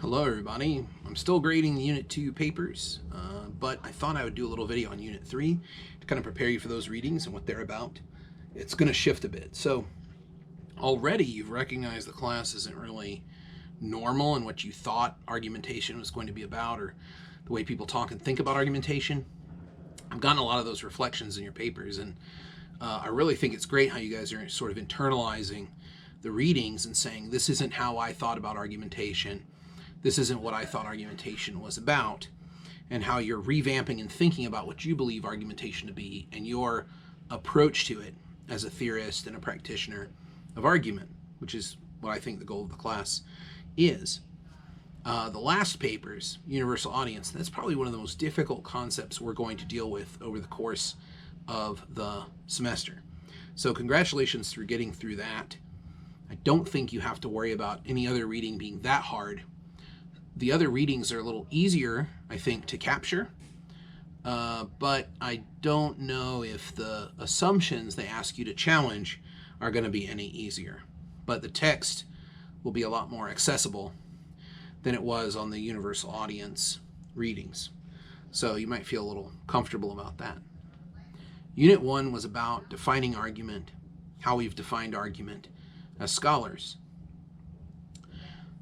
Hello everybody. I'm still grading the Unit 2 papers, but I thought I would do a little video on Unit 3 to kind of prepare you for those readings and what they're about. It's going to shift a bit. So already you've recognized the class isn't really normal and what you thought argumentation was going to be about, or the way people talk and think about argumentation. I've gotten a lot of those reflections in your papers, and I really think it's great how you guys are sort of internalizing the readings and saying, this isn't how I thought about argumentation. This isn't what I thought argumentation was about, and how you're revamping and thinking about what you believe argumentation to be and your approach to it as a theorist and a practitioner of argument, which is what I think the goal of the class is. The last papers, universal audience, that's probably one of the most difficult concepts we're going to deal with over the course of the semester. So congratulations for getting through that. I don't think you have to worry about any other reading being that hard. The other readings are a little easier, I think, to capture, but I don't know if the assumptions they ask you to challenge are going to be any easier. But the text will be a lot more accessible than it was on the universal audience readings. So you might feel a little comfortable about that. Unit 1 was about defining argument, how we've defined argument as scholars.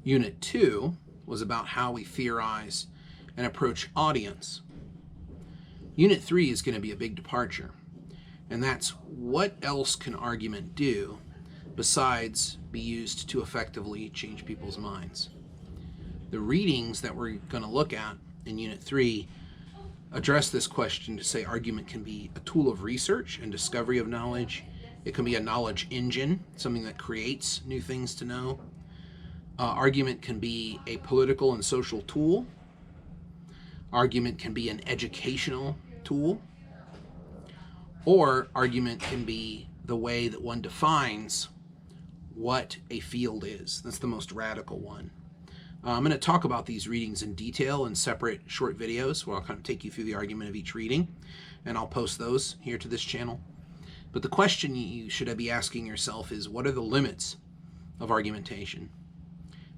Unit 2 was about how we theorize and approach audience. Unit 3 is going to be a big departure, and that's what else can argument do besides be used to effectively change people's minds. The readings that we're going to look at in Unit 3 address this question to say argument can be a tool of research and discovery of knowledge. It can be a knowledge engine, something that creates new things to know. Argument can be a political and social tool. Argument can be an educational tool. Or argument can be the way that one defines what a field is. That's the most radical one. I'm going to talk about these readings in detail in separate short videos where I'll kind of take you through the argument of each reading, and I'll post those here to this channel. But the question you should be asking yourself is, what are the limits of argumentation?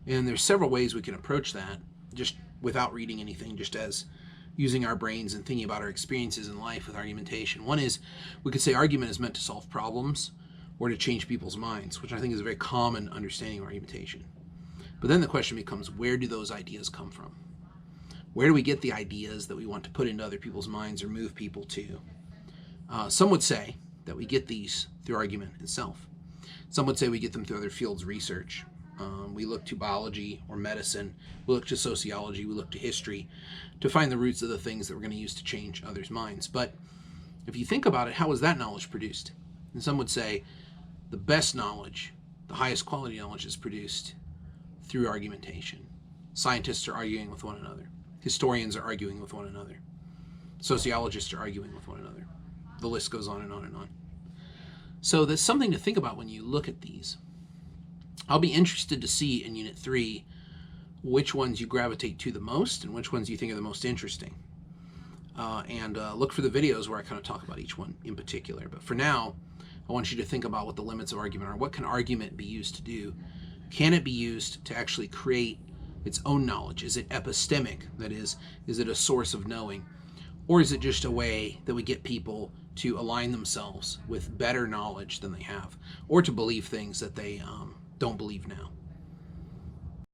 And there's several ways we can approach that just without reading anything, just as using our brains and thinking about our experiences in life with argumentation. One is, we could say argument is meant to solve problems or to change people's minds, which I think is a very common understanding of argumentation. But then the question becomes, where do those ideas come from? Where do we get the ideas that we want to put into other people's minds or move people to? Some would say that we get these through argument itself. Some would say we get them through other fields of research. We look to biology or medicine, we look to sociology, we look to history to find the roots of the things that we're going to use to change others' minds. But if you think about it, how is that knowledge produced? And some would say the best knowledge, the highest quality knowledge, is produced through argumentation. Scientists are arguing with one another. Historians are arguing with one another. Sociologists are arguing with one another. The list goes on and on and on. So there's something to think about when you look at these. I'll be interested to see in Unit 3 which ones you gravitate to the most and which ones you think are the most interesting. And look for the videos where I kind of talk about each one in particular. But for now, I want you to think about what the limits of argument are. What can argument be used to do? Can it be used to actually create its own knowledge? Is it epistemic? That is it a source of knowing? Or is it just a way that we get people to align themselves with better knowledge than they have, or to believe things that they don't believe now?